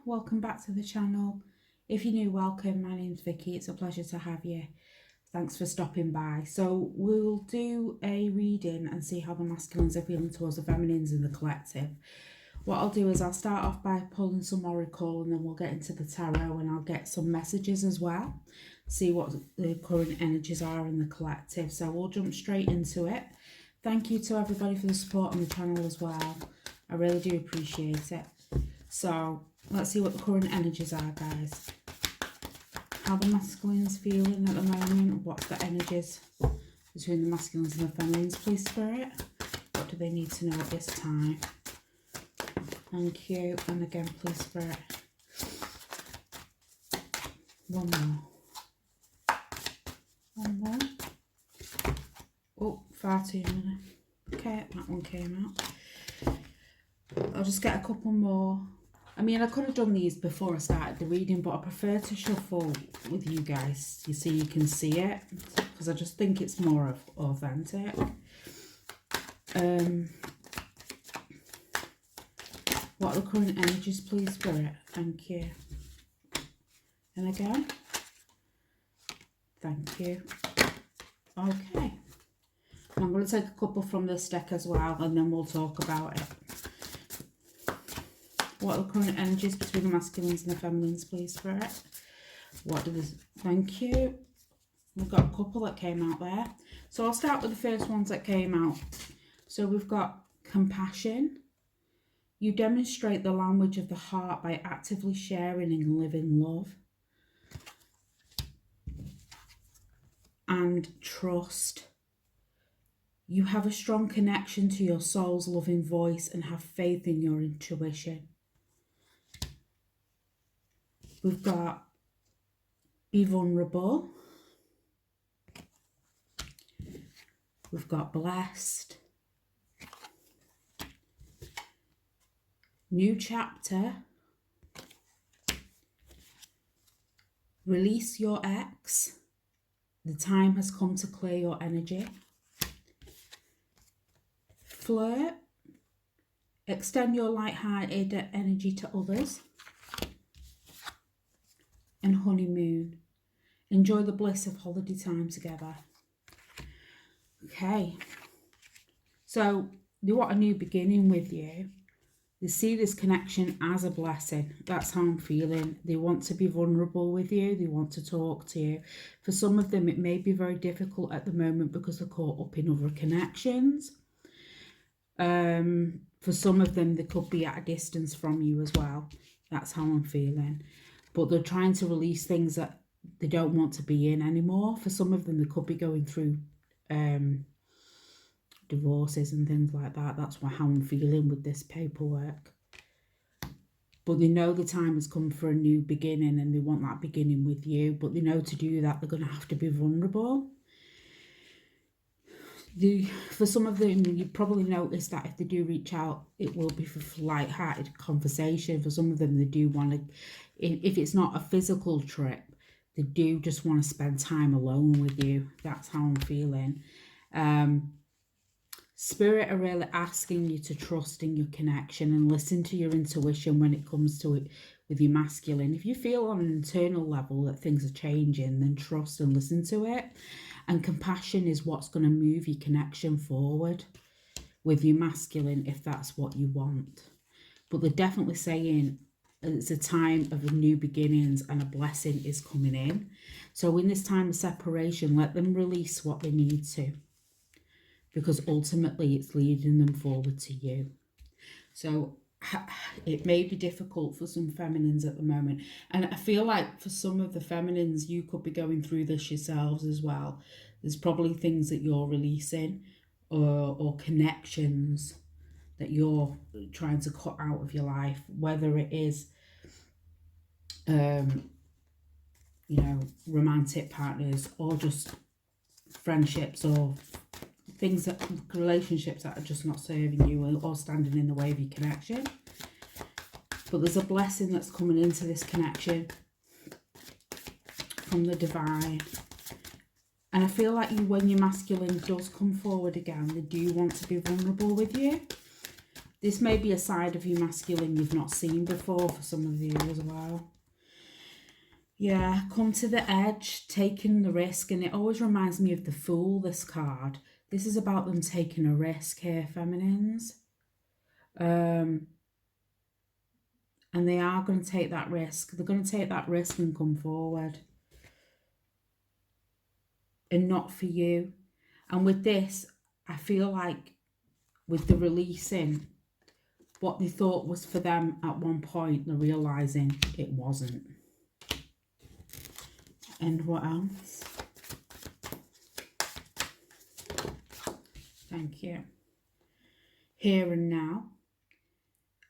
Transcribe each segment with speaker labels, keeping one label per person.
Speaker 1: welcome back to the channel. If you're new, welcome. My name's Vicky. It's a pleasure to have you. Thanks for stopping by. So we'll do a reading and see how the masculines are feeling towards the feminines in the collective. What I'll do is I'll start off by pulling some oracle, and then we'll get into the tarot, and I'll get some messages as well, see what the current energies are in the collective. So we'll jump straight into it. Thank you to everybody for the support on the channel as well. I really do appreciate it. So let's see what the current energies are, guys. How the masculines feeling at the moment. What's the energies between the masculines and the feminines, please, Spirit? What do they need to know at this time? Thank you. And again, please, Spirit. One more. One more. Oh, far too many. Okay, that one came out. I'll just get a couple more. I mean, I could have done these before I started the reading, but I prefer to shuffle with you guys. You see, you can see it, because I just think it's more authentic. What are the current energies, please, Spirit? Thank you. And again. Thank you. Okay. I'm going to take a couple from this deck as well, and then we'll talk about it. What are the current energies between the masculines and the feminines, please, Spirit? What do this? Thank you. We've got a couple that came out there. So I'll start with the first ones that came out. So we've got compassion. You demonstrate the language of the heart by actively sharing and living love. And trust. You have a strong connection to your soul's loving voice and have faith in your intuition. We've got be vulnerable. We've got blessed. New chapter. Release your ex. The time has come to clear your energy. Flirt. Extend your light-hearted energy to others. And honeymoon. Enjoy the bliss of holiday time together. Okay. So they want a new beginning with you. They see this connection as a blessing. That's how I'm feeling. They want to be vulnerable with you. They want to talk to you. For some of them, it may be very difficult at the moment because they're caught up in other connections. For some of them, they could be at a distance from you as well. That's how I'm feeling. But they're trying to release things that they don't want to be in anymore. For some of them, they could be going through divorces and things like that. That's how I'm feeling with this paperwork. But they know the time has come for a new beginning, and they want that beginning with you. But they know to do that, they're going to have to be vulnerable. For some of them, you probably notice that if they do reach out, it will be for light-hearted conversation. For some of them, they do want to, if it's not a physical trip, they do just want to spend time alone with you. That's how I'm feeling. Spirit are really asking you to trust in your connection and listen to your intuition when it comes to it with your masculine. If you feel on an internal level that things are changing, then trust and listen to it. And compassion is what's going to move your connection forward with your masculine if that's what you want. But they're definitely saying it's a time of new beginnings and a blessing is coming in. So in this time of separation, let them release what they need to, because ultimately it's leading them forward to you. So it may be difficult for some feminines at the moment. And I feel like for some of the feminines, you could be going through this yourselves as well. There's probably things that you're releasing or connections that you're trying to cut out of your life, whether it is, romantic partners or just friendships or things that relationships that are just not serving you or standing in the way of your connection. But there's a blessing that's coming into this connection from the divine. And I feel like when your masculine does come forward again, they do want to be vulnerable with you. This may be a side of your masculine you've not seen before for some of you as well. Yeah, come to the edge, taking the risk. And it always reminds me of the Fool, this card. This is about them taking a risk here, feminines. And they are going to take that risk. They're going to take that risk and come forward. And not for you. And with this, I feel like with the releasing, what they thought was for them at one point, they're realising it wasn't. And what else? Thank you. Here and now.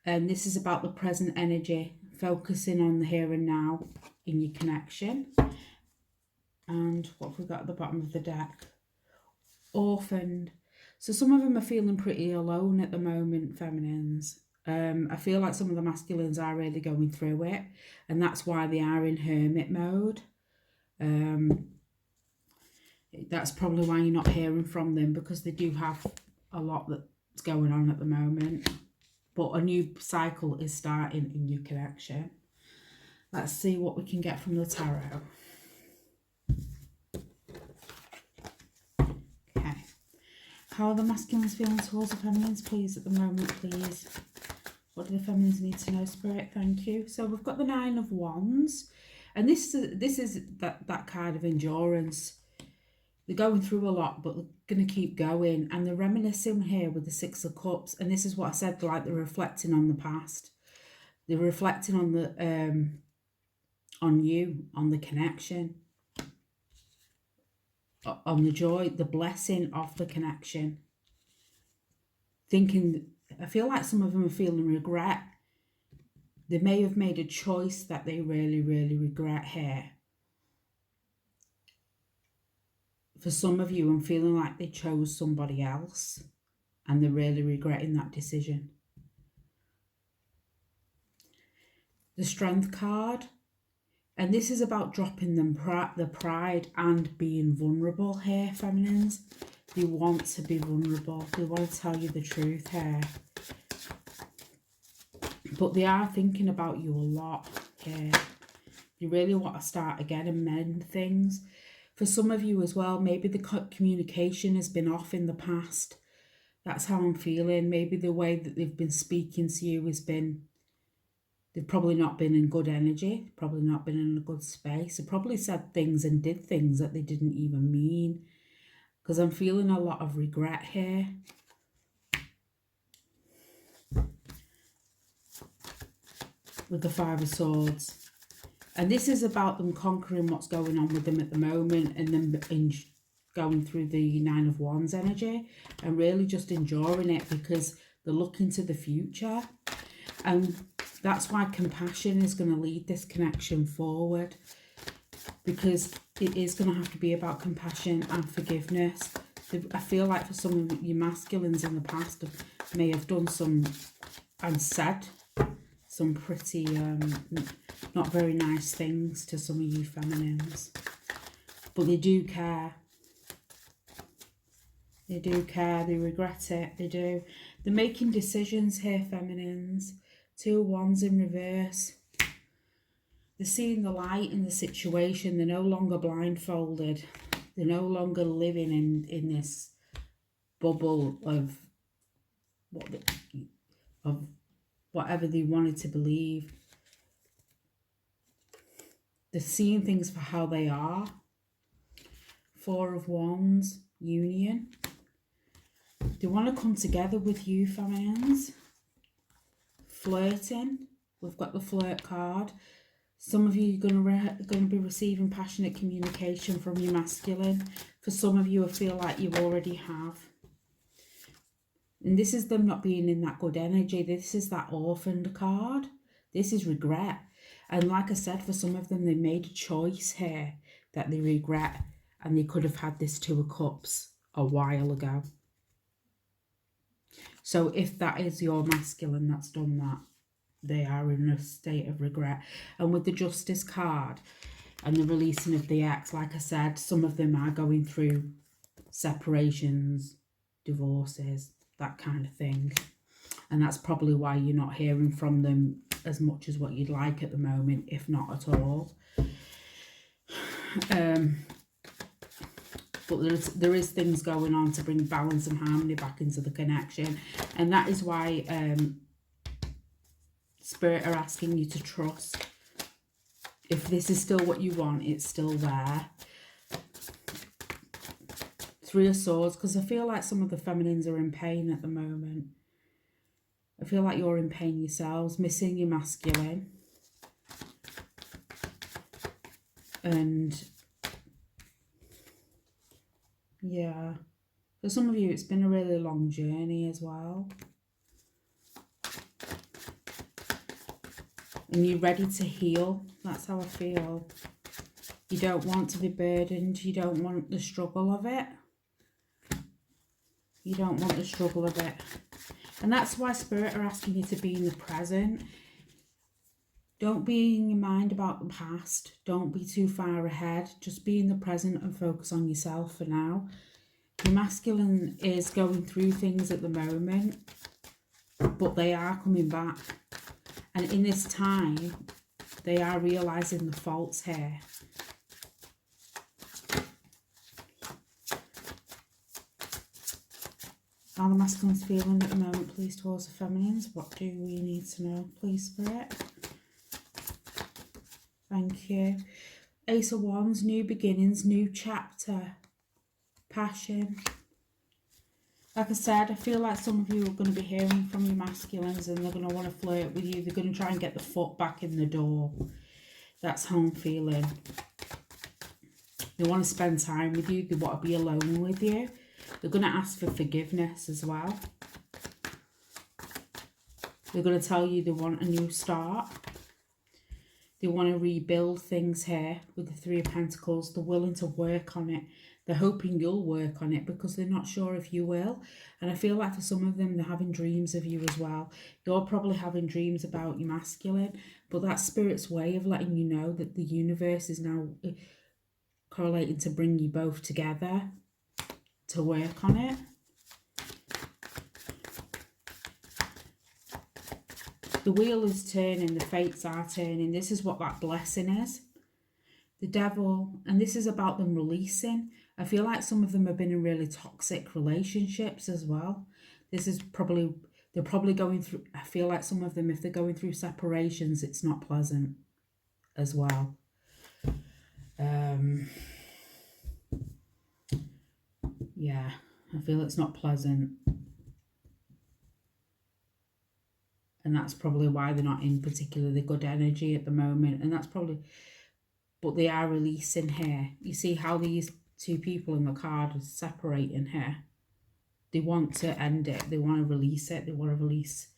Speaker 1: And this is about the present energy, focusing on the here and now in your connection. And what have we got at the bottom of the deck? Orphaned. So some of them are feeling pretty alone at the moment, feminines. I feel like some of the masculines are really going through it. And that's why they are in hermit mode. That's probably why you're not hearing from them, because they do have a lot that's going on at the moment. But a new cycle is starting in your connection. Let's see what we can get from the tarot. Okay. How are the masculines feeling towards the feminines, please, at the moment, please? What do the feminines need to know, Spirit? Thank you. So we've got the Nine of Wands. And this is that card of endurance. They're going through a lot, but they're going to keep going. And they're reminiscing here with the Six of Cups. And this is what I said, like they're reflecting on the past. They're reflecting on you, on the connection, on the joy, the blessing of the connection. Thinking, I feel like some of them are feeling regret. They may have made a choice that they really, really regret here. For some of you, I'm feeling like they chose somebody else and they're really regretting that decision. The Strength card. And this is about dropping the pride and being vulnerable here, feminines. They want to be vulnerable. They want to tell you the truth here. But they are thinking about you a lot here. They really want to start again and mend things. For some of you as well, maybe the communication has been off in the past. That's how I'm feeling. Maybe the way that they've been speaking to you has been, they've probably not been in good energy, probably not been in a good space. They probably said things and did things that they didn't even mean. Because I'm feeling a lot of regret here. With the Five of Swords. And this is about them conquering what's going on with them at the moment, and then going through the Nine of Wands energy and really just enjoying it, because they're looking to the future. And that's why compassion is going to lead this connection forward, because it is going to have to be about compassion and forgiveness. I feel like for some of you masculines in the past may have done some and said some pretty not very nice things to some of you feminines. But they do care. They do care. They regret it. They do. They're making decisions here, feminines. Two of Wands in reverse. They're seeing the light in the situation. They're no longer blindfolded. They're no longer living in this bubble of whatever they wanted to believe. They're seeing things for how they are. Four of Wands, union. They want to come together with you, feminines. Flirting. We've got the flirt card. Some of you are going to be receiving passionate communication from your masculine. For some of you, I feel like you already have. And this is them not being in that good energy. This is that orphaned card. This is regret. And like I said, for some of them, they made a choice here that they regret. And they could have had this Two of Cups a while ago. So if that is your masculine that's done that, they are in a state of regret. And with the Justice card and the releasing of the ex, like I said, some of them are going through separations, divorces, that kind of thing. And that's probably why you're not hearing from them as much as what you'd like at the moment, if not at all. But there is things going on to bring balance and harmony back into the connection. And that is why Spirit are asking you to trust. If this is still what you want, it's still there. Three of Swords, because I feel like some of the feminines are in pain at the moment. I feel like you're in pain yourselves, missing your masculine. And yeah, for some of you, it's been a really long journey as well. And you're ready to heal. That's how I feel. You don't want to be burdened. You don't want the struggle of it. You don't want the struggle of it. And that's why Spirit are asking you to be in the present. Don't be in your mind about the past. Don't be too far ahead. Just be in the present and focus on yourself for now. Your masculine is going through things at the moment, but they are coming back. And in this time, they are realising the faults here. How the masculines feeling at the moment, please, towards the feminines. What do we need to know, please, Spirit? Thank you. Ace of Wands, new beginnings, new chapter, passion. Like I said, I feel like some of you are going to be hearing from your masculines and they're going to want to flirt with you. They're going to try and get the foot back in the door. That's how I'm feeling. They want to spend time with you. They want to be alone with you. They're going to ask for forgiveness as well. They're going to tell you they want a new start. They want to rebuild things here with the Three of Pentacles. They're willing to work on it. They're hoping you'll work on it because they're not sure if you will. And I feel like for some of them, they're having dreams of you as well. You're probably having dreams about your masculine, but that's Spirit's way of letting you know that the universe is now correlating to bring you both together to work on it. The wheel is turning, the fates are turning. This is what that blessing is. The Devil, and this is about them releasing. I feel like some of them have been in really toxic relationships as well. This is probably, they're probably going through, I feel like some of them, if they're going through separations, it's not pleasant as well. Yeah, I feel it's not pleasant. And that's probably why they're not in particularly good energy at the moment. And that's probably, but they are releasing here. You see how these two people in the card are separating here. They want to end it. They want to release it. They want to release.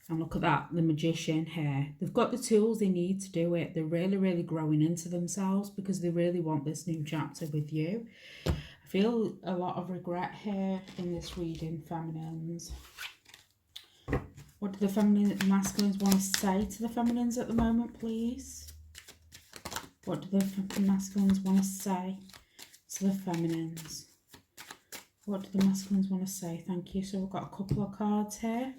Speaker 1: And look at that, the Magician here. They've got the tools they need to do it. They're really, really growing into themselves because they really want this new chapter with you. I feel a lot of regret here in this reading, feminines. What do the masculines want to say to the feminines at the moment, please? What do the masculines want to say to the feminines? What do the masculines want to say? Thank you. So we've got a couple of cards here.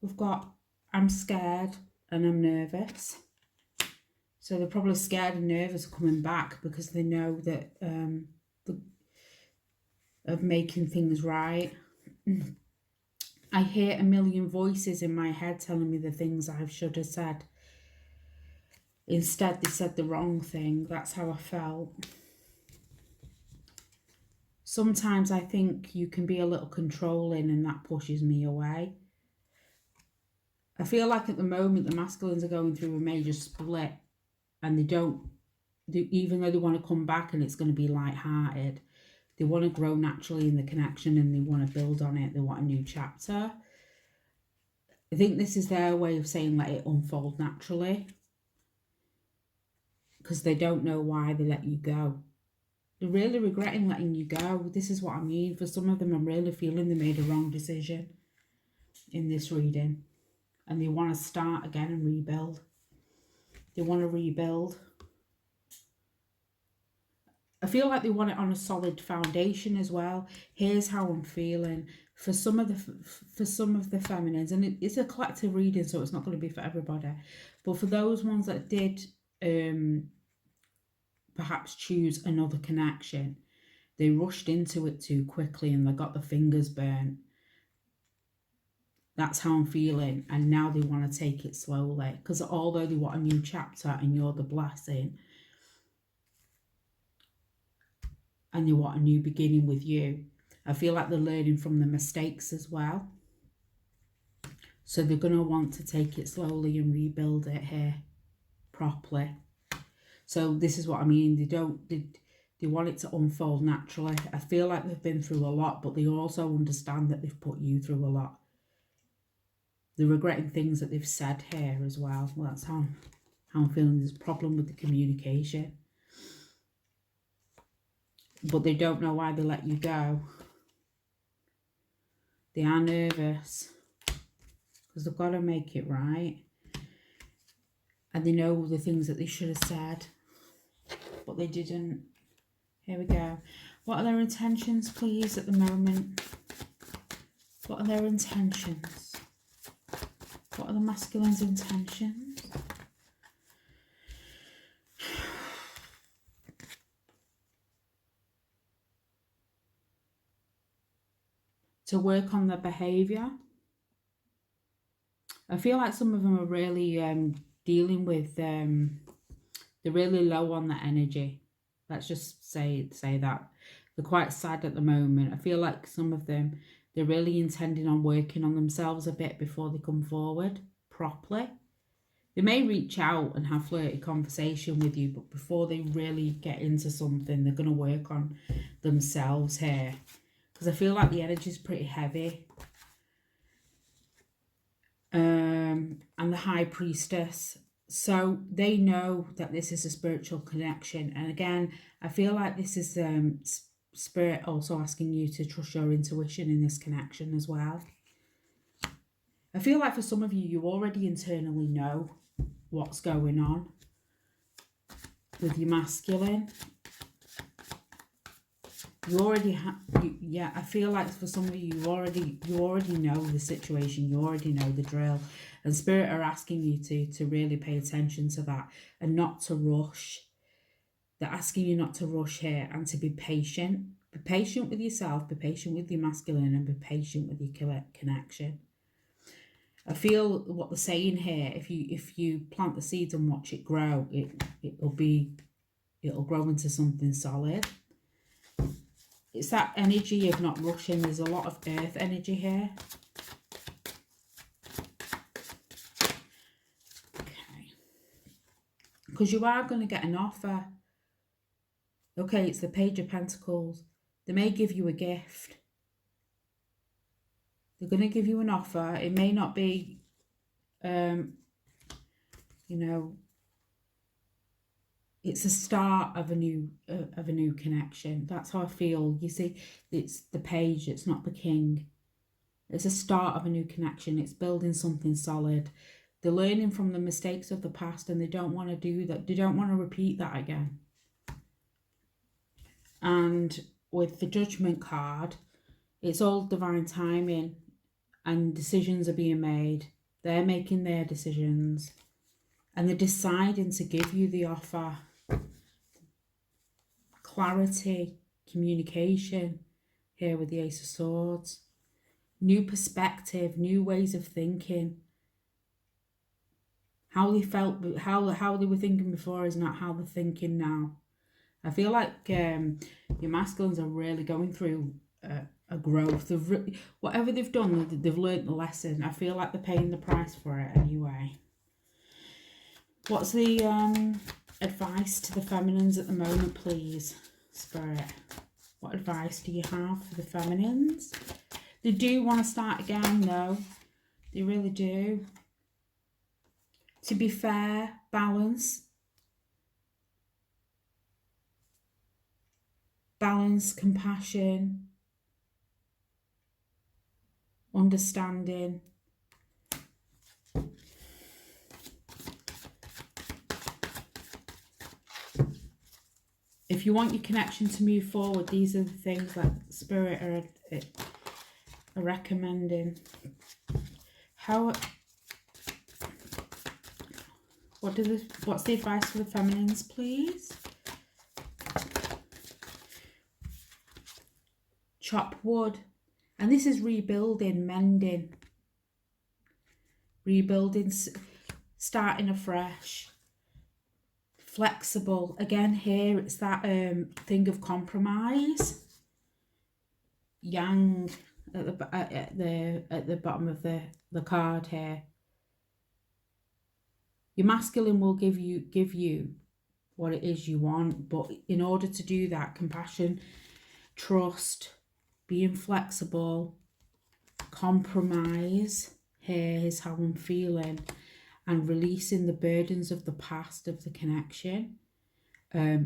Speaker 1: We've got I'm scared and I'm nervous. So they're probably scared and nervous of coming back because they know that of making things right. I hear a million voices in my head telling me the things I should have said. Instead, they said the wrong thing. That's how I felt. Sometimes I think you can be a little controlling and that pushes me away. I feel like at the moment the masculines are going through a major split and even though they want to come back and it's going to be light-hearted, they want to grow naturally in the connection and they want to build on it. They want a new chapter. I think this is their way of saying let it unfold naturally because they don't know why they let you go. They're really regretting letting you go. This is what I mean. For some of them, I'm really feeling they made a wrong decision in this reading. And they want to start again and rebuild. They want to rebuild. I feel like they want it on a solid foundation as well. Here's how I'm feeling for some of the feminines, and it's a collective reading, so it's not going to be for everybody. But for those ones that did perhaps choose another connection, they rushed into it too quickly and they got the fingers burnt. That's how I'm feeling. And now they want to take it slowly. Because although they want a new chapter and you're the blessing, and they want a new beginning with you, I feel like they're learning from the mistakes as well. So they're going to want to take it slowly and rebuild it here properly. So this is what I mean. They want it to unfold naturally. I feel like they've been through a lot, but they also understand that they've put you through a lot. They're regretting things that they've said here as well. Well, that's how I'm feeling. There's a problem with the communication. But they don't know why they let you go. They are nervous because they've got to make it right. And they know the things that they should have said, but they didn't. Here we go. What are their intentions, please, at the moment? What are their intentions? What are the masculine's intentions? To work on their behaviour. I feel like some of them are really dealing with, they're really low on their energy. Let's just say that. They're quite sad at the moment. I feel like some of them, they're really intending on working on themselves a bit before they come forward properly. They may reach out and have flirty conversation with you, but before they really get into something, they're going to work on themselves here. Because I feel like the energy is pretty heavy. And the High Priestess. So they know that this is a spiritual connection. And again, I feel like this is Spirit also asking you to trust your intuition in this connection as well. I feel like for some of you, you already internally know what's going on with your masculine. You already have, yeah, I feel like for some of you, you already know the situation, you already know the drill. And Spirit are asking you to really pay attention to that and not to rush. They're asking you not to rush here and to be patient. Be patient with yourself, be patient with your masculine, and be patient with your connection. I feel what they're saying here, if you plant the seeds and watch it grow, it'll grow into something solid. It's that energy of not rushing. There's a lot of earth energy here. Okay. Because you are going to get an offer. Okay, it's the Page of Pentacles. They may give you a gift. They're going to give you an offer. It may not be, you know, it's the start of a new connection. That's how I feel. You see, it's the Page. It's not the King. It's a start of a new connection. It's building something solid. They're learning from the mistakes of the past, and they don't want to do that. They don't want to repeat that again. And with the Judgment card, it's all divine timing, and decisions are being made. They're making their decisions, and they're deciding to give you the offer. Clarity, communication here with the Ace of Swords. New perspective, new ways of thinking. How they felt, how they were thinking before is not how they're thinking now. I feel like your masculines are really going through a growth. Whatever they've done, they've learnt the lesson. I feel like they're paying the price for it anyway. What's the advice to the feminines at the moment, please, Spirit? What advice do you have for the feminines? They do want to start again, though. They really do. To be fair, balance. Balance, compassion, understanding. If if you want your connection to move forward, these are the things that Spirit are recommending. What's the advice for the feminines, please? Chop wood. And this is rebuilding, mending, rebuilding, starting afresh, flexible. Again, here it's that thing of compromise. Yang at the bottom of the card here. Your masculine will give you what it is you want, but in order to do that, compassion, trust, being flexible, compromise, here is how I'm feeling, and releasing the burdens of the past, of the connection,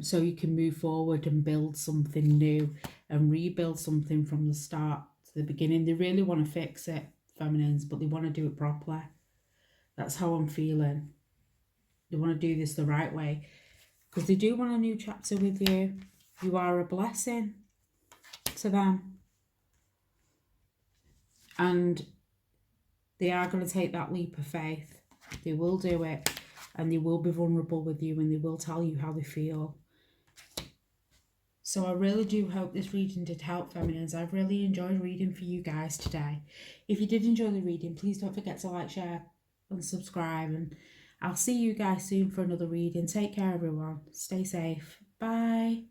Speaker 1: so you can move forward and build something new and rebuild something from the start to the beginning. They really want to fix it, feminines, but they want to do it properly. That's how I'm feeling. They want to do this the right way because they do want a new chapter with you. You are a blessing to them. And they are going to take that leap of faith. They will do it. And they will be vulnerable with you and they will tell you how they feel. So I really do hope this reading did help, feminines. I've really enjoyed reading for you guys today. If you did enjoy the reading, please don't forget to like, share and subscribe. And I'll see you guys soon for another reading. Take care, everyone. Stay safe. Bye.